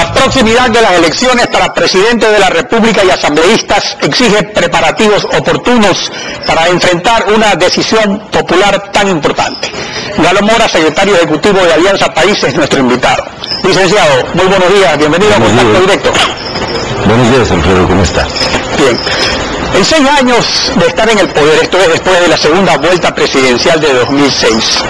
La proximidad de las elecciones para presidente de la República y asambleístas exige preparativos oportunos para enfrentar una decisión popular tan importante. Galo Mora, secretario ejecutivo de Alianza País, es nuestro invitado. Licenciado, muy buenos días, bienvenido a Contacto Directo. Buenos días, Alfredo, ¿cómo está? Bien. En 6 años de estar en el poder, esto es después de la segunda vuelta presidencial de 2006,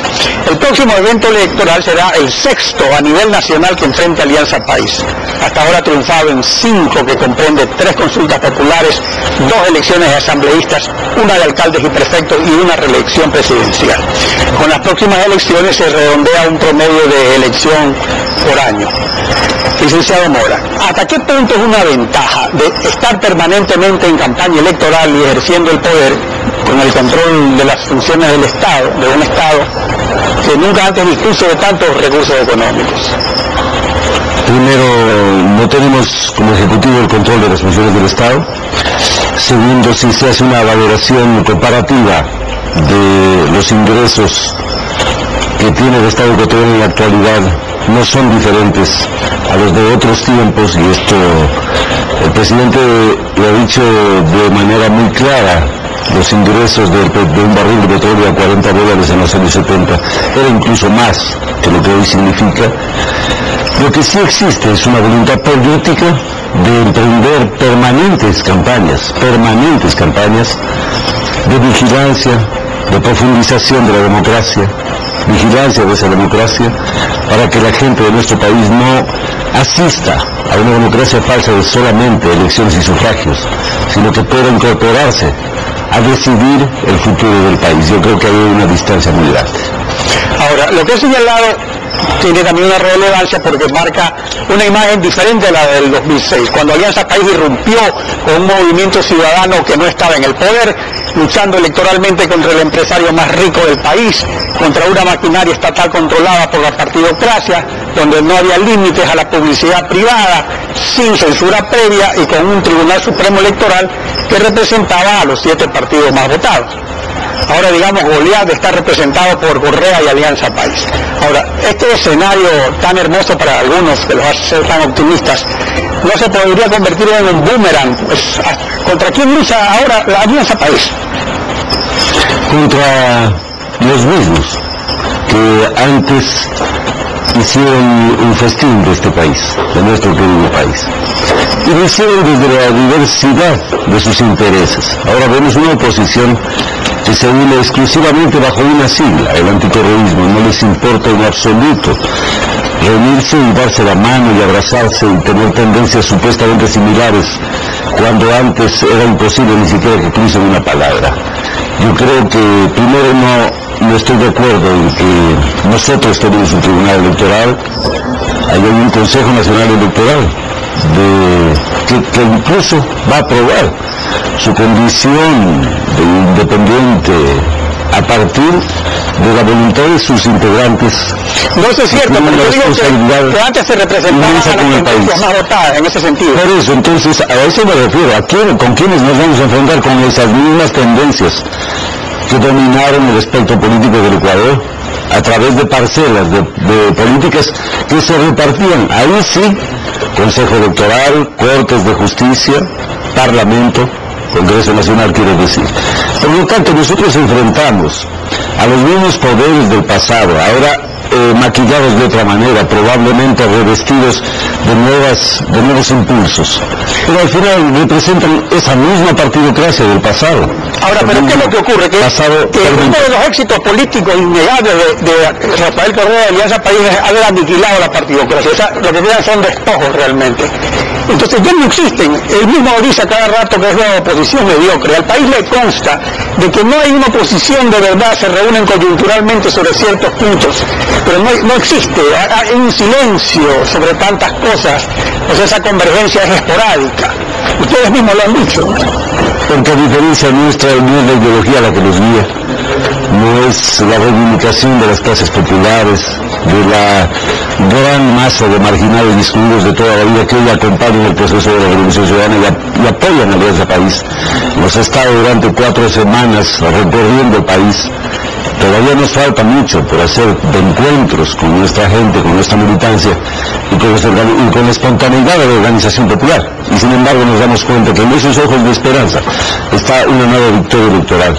el próximo evento electoral será el 6º a nivel nacional que enfrenta Alianza País. Hasta ahora ha triunfado en 5, que comprende 3 consultas populares, 2 elecciones de asambleístas, una de alcaldes y prefectos y una reelección presidencial. Con las próximas elecciones se redondea un promedio de elección por año. Licenciado Mora, ¿hasta qué punto es una ventaja de estar permanentemente en campaña electoral y ejerciendo el poder con el control de las funciones del Estado, de un Estado que nunca antes dispuso de tantos recursos económicos? Primero, no tenemos como Ejecutivo el control de las funciones del Estado. Segundo, si se hace una valoración comparativa de los ingresos que tiene el Estado ecuatoriano en la actualidad, no son diferentes a los de otros tiempos, y esto el presidente lo ha dicho de manera muy clara. Los ingresos de un barril de petróleo a $40 en los años 70 era incluso más que lo que hoy significa. Lo que sí existe es una voluntad política de emprender permanentes campañas de vigilancia, de profundización de la democracia, vigilancia de esa democracia, para que la gente de nuestro país no asista a una democracia falsa de solamente elecciones y sufragios, sino que pueda incorporarse a decidir el futuro del país. Yo creo que hay una distancia muy grande. Ahora, lo que he señalado tiene también una relevancia porque marca una imagen diferente a la del 2006, cuando Alianza País irrumpió con un movimiento ciudadano que no estaba en el poder, luchando electoralmente contra el empresario más rico del país, contra una maquinaria estatal controlada por la partidocracia, donde no había límites a la publicidad privada, sin censura previa y con un Tribunal Supremo Electoral que representaba a los 7 partidos más votados. Ahora, digamos, Goliat está representado por Correa y Alianza País. Ahora, este escenario tan hermoso para algunos, que los hace ser tan optimistas, ¿no se podría convertir en un boomerang? Pues, ¿contra quién lucha ahora la Alianza País? Contra los mismos que antes hicieron un festín de este país, de nuestro querido país, y lo hicieron desde la diversidad de sus intereses. Ahora vemos una oposición que se une exclusivamente bajo una sigla, el antiterrorismo. No les importa en absoluto reunirse y darse la mano y abrazarse y tener tendencias supuestamente similares, cuando antes era imposible ni siquiera que crucen una palabra. Yo creo que primero no estoy de acuerdo en que nosotros tenemos un tribunal electoral, hay un Consejo Nacional Electoral que incluso va a aprobar su condición de independiente a partir de la voluntad de sus integrantes. No, eso es cierto, pero yo digo que antes se representaban las tendencias más votadas en ese sentido. Por eso, entonces, a eso me refiero, ¿con quiénes nos vamos a enfrentar? Con esas mismas tendencias que dominaron el espectro político del Ecuador a través de parcelas de políticas que se repartían. Ahí sí, Consejo Electoral, Cortes de Justicia, Parlamento, Congreso Nacional, quiero decir. Por lo tanto, nosotros enfrentamos a los mismos poderes del pasado, ahora maquillados de otra manera, probablemente revestidos de nuevos impulsos. Pero al final representan esa misma partidocracia del pasado. Ahora, pero ¿qué es lo que ocurre? Que uno de los éxitos políticos innegables de Rafael Correa de Alianza País es haber aniquilado la partidocracia. O sea, lo que quedan son despojos realmente. Entonces ya no existen. Él mismo dice a cada rato que es una oposición mediocre. Al país le consta de que no hay una oposición de verdad, se reúnen coyunturalmente sobre ciertos puntos, pero no existe. Hay un silencio sobre tantas cosas. O sea, esa convergencia es esporádica. Ustedes mismos lo han dicho. Porque a diferencia nuestra, no es la ideología la que nos guía, no es la reivindicación de las clases populares, de la gran masa de marginales y excluidos de toda la vida que hoy acompañan el proceso de la Revolución Ciudadana y apoyan a Alianza País. Nos ha estado durante 4 semanas recorriendo el país. Todavía nos falta mucho por hacer de encuentros con nuestra gente, con nuestra militancia, y con la espontaneidad de la organización popular. Y sin embargo nos damos cuenta que en esos ojos de esperanza está una nueva victoria electoral.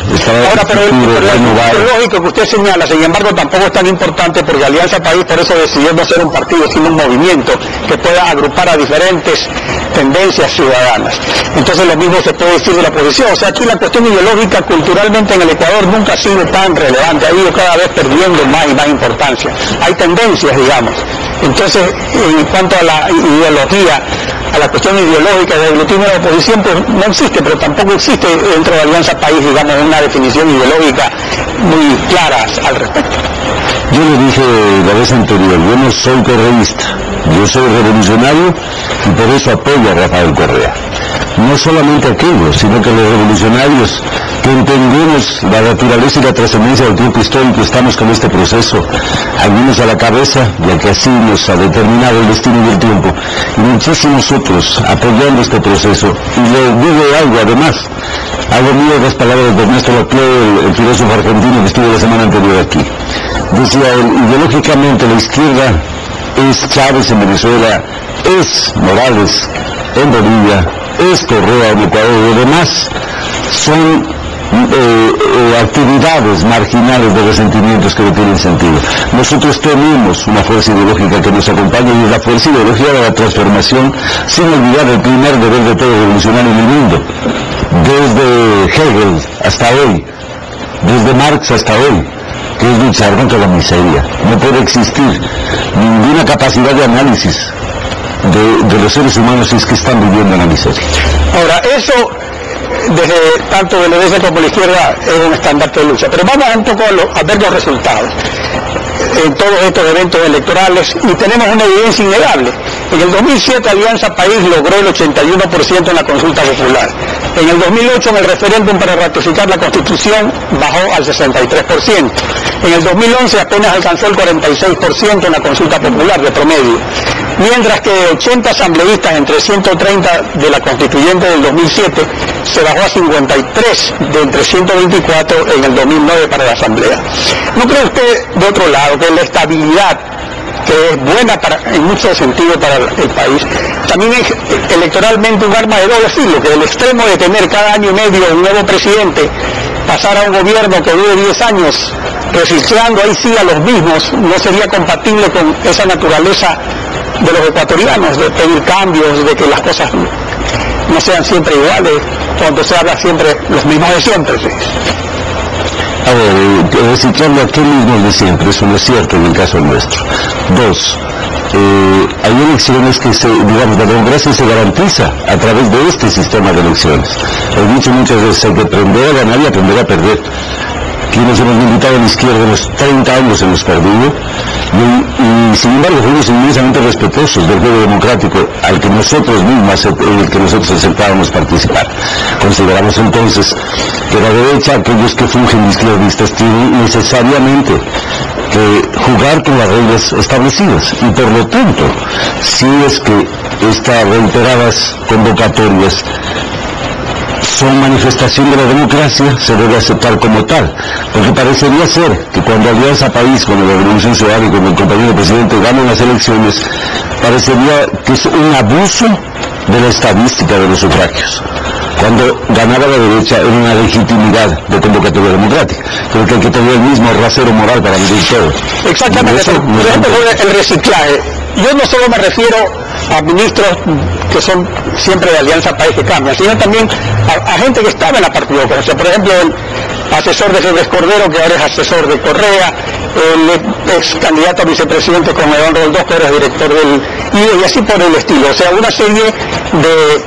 Ahora, pero es lógico que usted señala, sin embargo tampoco es tan importante, porque Alianza País por eso decidió no ser un partido, sino un movimiento que pueda agrupar a diferentes tendencias ciudadanas. Entonces lo mismo se puede decir de la oposición. O sea, aquí la cuestión ideológica culturalmente en el Ecuador nunca ha sido tan relevante, ha ido cada vez perdiendo más y más importancia. Hay tendencias, digamos. Entonces, en cuanto a la ideología, a la cuestión ideológica del escrutinio de la oposición, pues no existe, pero tampoco existe dentro de Alianza País, digamos, una definición ideológica muy clara al respecto. Yo le dije la vez anterior, yo no soy correísta, yo soy revolucionario y por eso apoyo a Rafael Correa. No solamente aquellos, sino que los revolucionarios que entendemos la naturaleza y la trascendencia del tiempo histórico, estamos con este proceso, algunos a la cabeza, ya que así nos ha determinado el destino del tiempo, y muchísimos otros apoyando este proceso. Y le digo algo además, hago mío las palabras de Ernesto Laclau, el filósofo argentino que estuvo la semana anterior aquí. Decía él, ideológicamente la izquierda es Chávez en Venezuela, es Morales en Bolivia, es Correa en Ecuador, y además son actividades marginales de resentimientos que no tienen sentido. Nosotros tenemos una fuerza ideológica que nos acompaña, y es la fuerza ideológica de la transformación, sin olvidar el primer deber de todo revolucionario en el mundo, desde Hegel hasta hoy, desde Marx hasta hoy, que es luchar contra la miseria. No puede existir ninguna capacidad de análisis de los seres humanos si es que están viviendo en la miseria. Ahora, eso desde tanto de la derecha como la izquierda es un estandarte de lucha, pero vamos un poco a ver los resultados en todos estos eventos electorales, y tenemos una evidencia innegable. En el 2007 Alianza País logró el 81% en la consulta popular. En el 2008 en el referéndum para ratificar la Constitución bajó al 63%. En el 2011 apenas alcanzó el 46% en la consulta popular de promedio. Mientras que 80 asambleístas entre 130 de la constituyente del 2007 se bajó a 53 de entre 124 en el 2009 para la asamblea. ¿No cree usted, de otro lado, que la estabilidad, que es buena en muchos sentidos para el país, también es electoralmente un arma de doble filo, que el extremo de tener cada año y medio un nuevo presidente, pasar a un gobierno que dure 10 años, reciclando ahí sí a los mismos, no sería compatible con esa naturaleza de los ecuatorianos, de pedir cambios, de que las cosas no sean siempre iguales, cuando se habla siempre los mismos de siempre? ¿Sí? A ver, reciclando aquel mismo de siempre, eso no es cierto en el caso nuestro. Dos, hay elecciones que digamos, la democracia se garantiza a través de este sistema de elecciones. He dicho muchas veces, hay que aprender a ganar y aprender a perder. Quienes hemos militado en la izquierda, los 30 años hemos perdido, y sin embargo fuimos inmensamente respetuosos del juego democrático al que nosotros mismos, el que nosotros aceptábamos participar. Consideramos entonces que la derecha, aquellos que fungen izquierdistas, tienen necesariamente que jugar con las reglas establecidas, y por lo tanto, si es que estas reiteradas convocatorias son manifestación de la democracia, se debe aceptar como tal, porque parecería ser que cuando Alianza País, con la Revolución Ciudadana y con el compañero presidente ganan las elecciones, parecería que es un abuso de la estadística de los sufragios. Cuando ganaba la derecha era una legitimidad de convocatoria democrática. Creo que hay que tener el mismo rasero moral para medir todo. Exactamente, por ejemplo, el reciclaje. Yo no solo me refiero a ministros que son siempre de Alianza País que cambian, sino también a gente que estaba en la partidocracia. Por ejemplo, el asesor de Febres Cordero, que ahora es asesor de Correa, el ex candidato a vicepresidente con León Roldós, que ahora es director del IDE, y así por el estilo. O sea, una serie de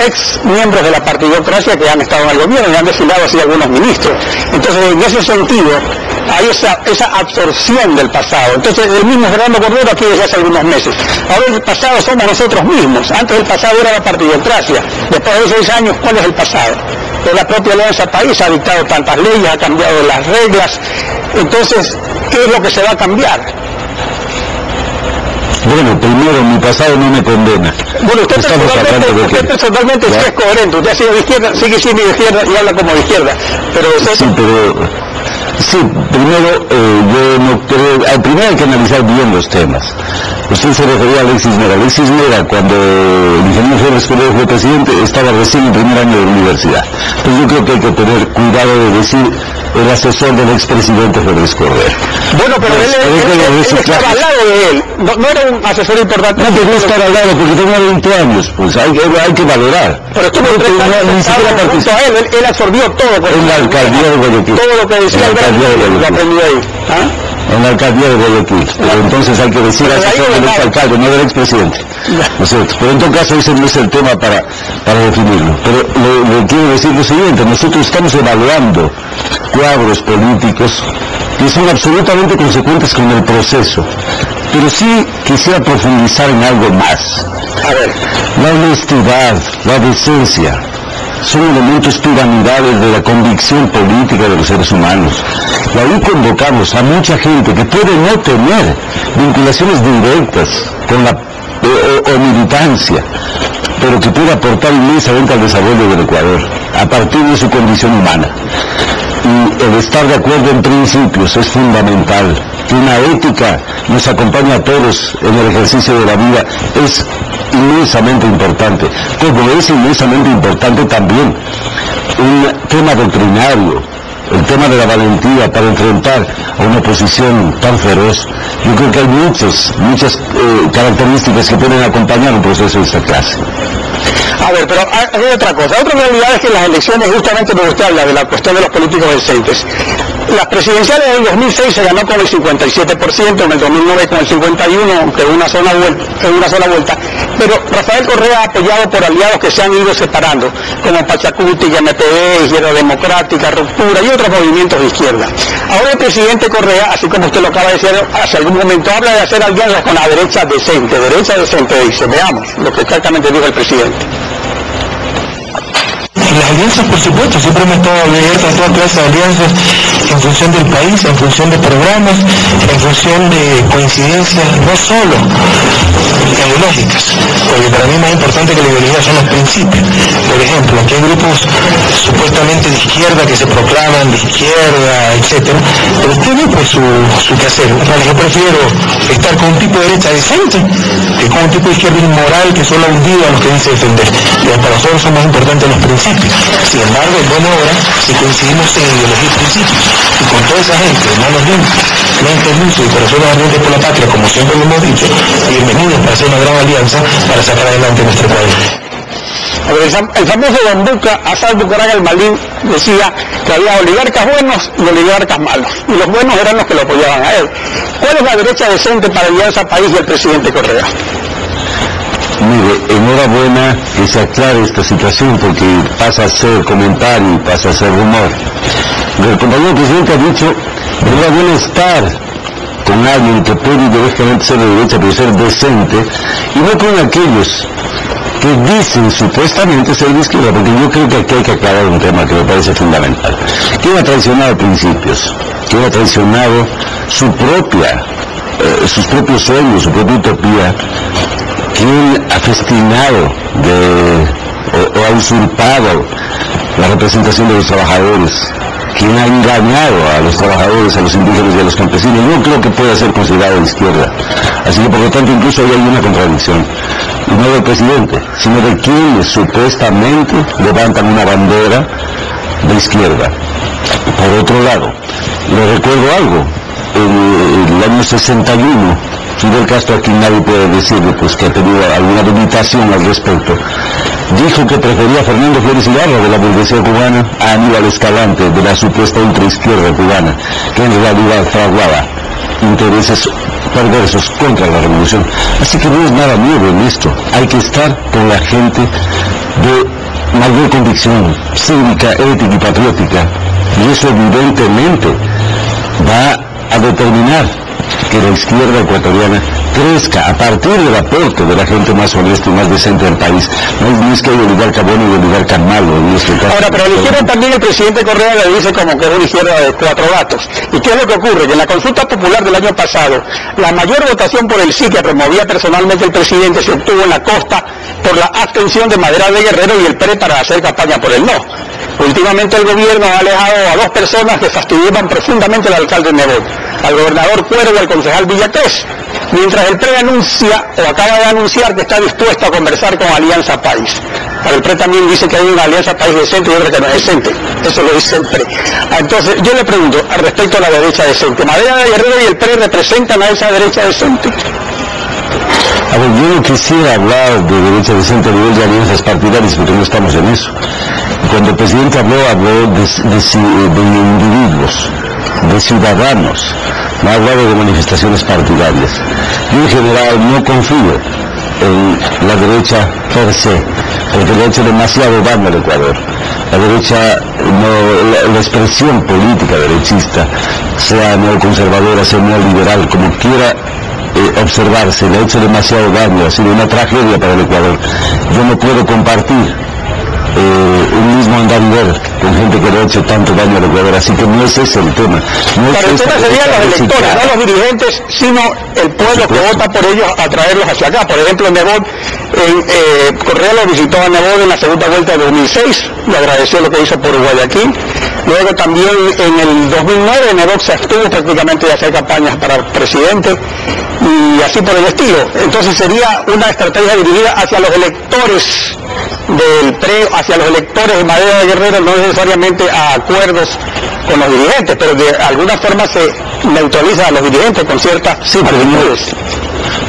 ex miembros de la partidocracia que han estado en el gobierno y han desfilado así algunos ministros. Entonces, en ese sentido, hay esa absorción del pasado. Entonces, el mismo Fernando Cordero aquí desde hace algunos meses. Ahora el pasado somos nosotros mismos. Antes el pasado era la partidocracia. Después de 6 años, ¿cuál es el pasado? Pues la propia Alianza País ha dictado tantas leyes, ha cambiado las reglas. Entonces, ¿qué es lo que se va a cambiar? Bueno, primero, mi pasado no me condena. Bueno, usted personalmente sí es coherente. Usted ha sido de izquierda, sigue siendo de izquierda y habla como de izquierda. Pero sí, primero, yo no creo... Primero hay que analizar bien los temas. Usted se refería a Alexis Mera. Alexis Mera, cuando el ingeniero Flores Cordero fue presidente, estaba recién en primer año de la universidad. Entonces yo creo que hay que tener cuidado de decir el asesor del expresidente Flores Cordero. Bueno, pero él estaba al lado de él, no era un asesor importante. No, pero no estar al lado porque tenía 20 años, pues hay que valorar. Pero estuvo ni siquiera participó a él absorbió todo. En la alcaldía de Guayaquil. Todo lo que decía lo aprendió ahí. En la alcaldía de Guayaquil. Pero entonces hay que decir asesor del exalcalde, no del expresidente. ¿No es cierto? Pero en todo caso ese no es el tema para definirlo. Pero le quiero decir lo siguiente, nosotros estamos evaluando cuadros políticos que son absolutamente consecuentes con el proceso. Pero sí quisiera profundizar en algo más. A ver. La honestidad, la decencia, son elementos piramidales de la convicción política de los seres humanos. Y ahí convocamos a mucha gente que puede no tener vinculaciones directas con la o militancia, pero que puede aportar inmensamente al desarrollo del Ecuador, a partir de su condición humana. Y el estar de acuerdo en principios es fundamental. Que una ética nos acompañe a todos en el ejercicio de la vida es inmensamente importante, como es inmensamente importante también un tema doctrinario, el tema de la valentía para enfrentar a una oposición tan feroz. Yo creo que hay muchas características que pueden acompañar un proceso de esta clase. A ver, pero hay otra cosa. Otra realidad es que las elecciones, justamente porque usted habla de la cuestión de los políticos decentes, las presidenciales del 2006 se ganó con el 57%, en el 2009 con el 51%, en una sola vuelta, pero Rafael Correa, apoyado por aliados que se han ido separando, como Pachacuti, MPD, Izquierda Democrática, Ruptura y otros movimientos de izquierda. Ahora el presidente Correa, así como usted lo acaba de decir hace algún momento, habla de hacer alianzas con la derecha decente dice. Veamos lo que exactamente dijo el presidente. Las alianzas, por supuesto, siempre hemos estado abiertos a toda clase de alianzas en función del país, en función de programas, en función de coincidencias, no solo ideológicas, porque para mí más importante que la ideología son los principios. Por ejemplo, aquí hay grupos supuestamente de izquierda que se proclaman de izquierda, etcétera, pero usted ve por su quehacer. Yo prefiero estar con un tipo de derecha decente que con un tipo de izquierda inmoral que solo ha hundido a los que dice defender. Pero para nosotros son más importantes los principios. Sin embargo, es buena hora si coincidimos en ideología y principios. Y con toda esa gente, manos limpias, mentes dulces y corazones ardientes por la patria, como siempre lo hemos dicho, bienvenidos para hacer una gran alianza para sacar adelante nuestro país. A ver, el famoso Bambuca, Asad Bucaram el Malín, decía que había oligarcas buenos y oligarcas malos, y los buenos eran los que lo apoyaban a él. ¿Cuál es la derecha decente para alianza país del presidente Correa? Mire, enhorabuena que se aclare esta situación porque pasa a ser comentario y pasa a ser rumor. El compañero presidente ha dicho, enhorabuena estar con alguien que puede ideológicamente ser de derecha pero ser decente y no con aquellos que dicen supuestamente ser de izquierda, porque yo creo que aquí hay que aclarar un tema que me parece fundamental. ¿Quién ha traicionado principios? ¿Quién ha traicionado sus propios sueños, su propia utopía? ¿Quién ha festinado o ha usurpado la representación de los trabajadores? ¿Quién ha engañado a los trabajadores, a los indígenas y a los campesinos? No creo que pueda ser considerado de izquierda. Así que por lo tanto incluso ahí hay una contradicción. Y no del presidente, sino de quienes supuestamente levantan una bandera de izquierda. Por otro lado, le recuerdo algo. En el año 61, Fidel Castro, aquí nadie puede decirle pues que ha tenido alguna limitación al respecto, dijo que prefería a Fernando Flores Ibarra de la burguesía cubana a Aníbal Escalante de la supuesta ultraizquierda cubana, que en realidad fraguaba intereses perversos contra la revolución. Así que no es nada nuevo en esto, hay que estar con la gente de mayor convicción cívica, ética y patriótica, y eso evidentemente va a determinar que la izquierda ecuatoriana crezca a partir del aporte de la gente más honesta y más decente del país. No es que hay oligarca bueno y oligarca malo en este caso. Ahora, pero a la izquierda también el presidente Correa le dice como que es una izquierda de 4 gatos. ¿Y qué es lo que ocurre? Que en la consulta popular del año pasado, la mayor votación por el sí que promovía personalmente el presidente se obtuvo en la costa por la abstención de Madera de Guerrero y el PRE para hacer campaña por el no. Últimamente el gobierno ha alejado a dos personas que fastidiaban profundamente al alcalde Nebot, al gobernador Cuero y al concejal Villacrés, mientras el PRE anuncia o acaba de anunciar que está dispuesto a conversar con Alianza País. El PRE también dice que hay una Alianza País decente y otra que no es decente. Eso lo dice el PRE. Entonces, yo le pregunto al respecto a la derecha decente. ¿Madera de Guerrero y el PRE representan a esa derecha decente? A ver, yo no quisiera hablar de derecha decente a nivel de alianzas partidarias, porque no estamos en eso. Cuando el presidente habló de individuos, de ciudadanos, no ha hablado de manifestaciones partidarias. Yo en general no confío en la derecha per se, porque le ha hecho demasiado daño al Ecuador. La derecha, la expresión política derechista, sea neoconservadora, sea neoliberal, como quiera observarse, le ha hecho demasiado daño, ha sido una tragedia para el Ecuador. Yo no puedo compartir un mismo andarivel con gente que le ha hecho tanto daño al Ecuador, así que no es ese el tema. No pero el tema serían los electores, no los dirigentes, sino el pueblo que vota por ellos a traerlos hacia acá. Por ejemplo, Nebot, Correa lo visitó a Nebot en la segunda vuelta de 2006, le agradeció lo que hizo por Guayaquil. Luego también en el 2009 Nebot se abstuvo prácticamente de hacer campañas para presidente y así por el estilo. Entonces sería una estrategia dirigida hacia los electores del PRE, hacia los electores de Madera de Guerrero, no necesariamente a acuerdos con los dirigentes, pero de alguna forma se neutraliza a los dirigentes con ciertas actitudes.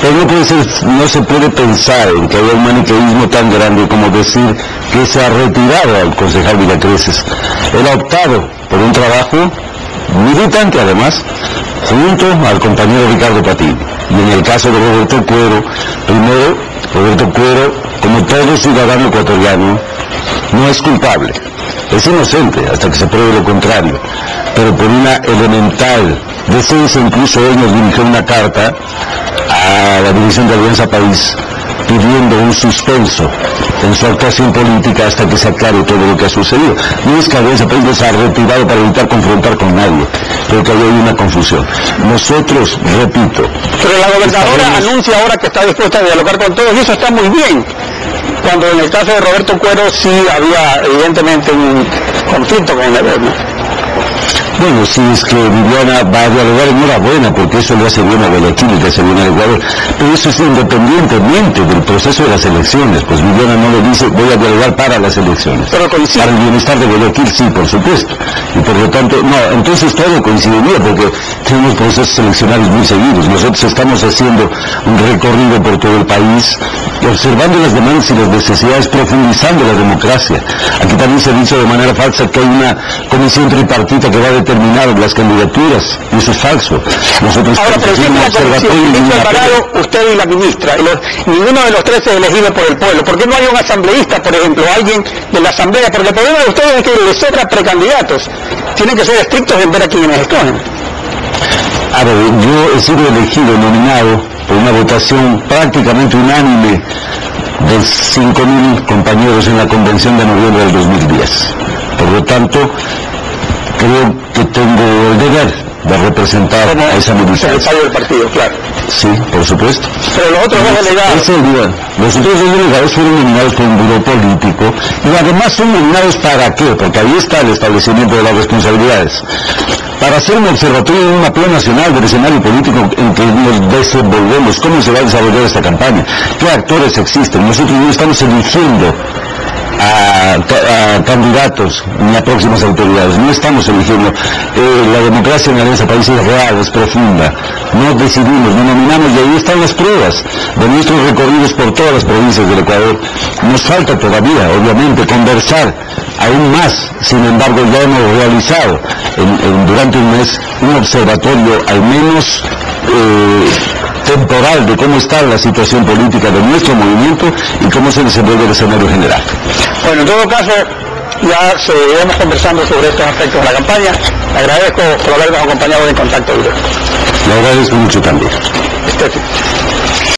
Pero no se puede pensar en que haya un maniqueísmo tan grande como decir que se ha retirado al concejal Villacreses. Él ha optado por un trabajo militante, además, junto al compañero Ricardo Patiño. Y en el caso de Roberto Cuero, primero, Roberto Cuero, como todo ciudadano ecuatoriano, no es culpable. Es inocente hasta que se pruebe lo contrario. Pero por una elemental decencia, incluso él nos dirigió una carta a la División de Alianza País pidiendo un suspenso en su actuación política hasta que se aclare todo lo que ha sucedido. No es que Alianza País nos ha retirado para evitar confrontar con nadie, creo que hay una confusión. Nosotros, repito... Pero la gobernadora anuncia ahora que está dispuesta a dialogar con todos y eso está muy bien. Cuando en el caso de Roberto Cuero sí había evidentemente un conflicto con el gobierno. Bueno, si es que Viviana va a dialogar, enhorabuena, porque eso le hace bien a Guayaquil y le hace bien al Ecuador, pero eso es independientemente del proceso de las elecciones, pues Viviana no le dice voy a dialogar para las elecciones. Pero coincide. Para el bienestar de Guayaquil sí, por supuesto, y por lo tanto, no, entonces todo coincidiría, porque tenemos procesos eleccionarios muy seguidos. Nosotros estamos haciendo un recorrido por todo el país, observando las demandas y las necesidades, profundizando la democracia. Aquí también se ha dicho de manera falsa que hay una comisión tripartita que va a determinar las candidaturas, y eso es falso. Nosotros ahora, pero si la comisión, Alvarado, usted y la ministra, ninguno de los tres es elegido por el pueblo. ¿Por qué no hay un asambleísta, por ejemplo, alguien de la asamblea? Porque el problema de ustedes es que les sobran precandidatos. Tienen que ser estrictos en ver a quienes escogen. A ver, yo he sido elegido, nominado, por una votación prácticamente unánime de 5.000 compañeros en la convención de noviembre del 2010. Por lo tanto, creo que tengo el deber de representar a esa militancia. Secretario del partido, claro. Sí, por supuesto. Pero los otros dos delegados... Los otros dos delegados fueron nominados por un buró político, y además son nominados ¿para qué? Porque ahí está el establecimiento de las responsabilidades. Para hacer un observatorio de un mapeo nacional del escenario político en que nos desenvolvemos, cómo se va a desarrollar esta campaña, qué actores existen. Nosotros no estamos eligiendo a candidatos ni a próximas autoridades, no estamos eligiendo. La democracia en Alianza País es real, es profunda, no decidimos, no nominamos, y ahí están las pruebas de nuestros recorridos por todas las provincias del Ecuador. Nos falta todavía, obviamente, conversar aún más. Sin embargo, ya hemos realizado durante un mes un observatorio al menos temporal de cómo está la situación política de nuestro movimiento y cómo se desenvuelve el escenario general. Bueno, en todo caso, ya seguiremos conversando sobre estos aspectos de la campaña. Le agradezco por habernos acompañado en Contacto Directo. Le agradezco mucho también. Estético.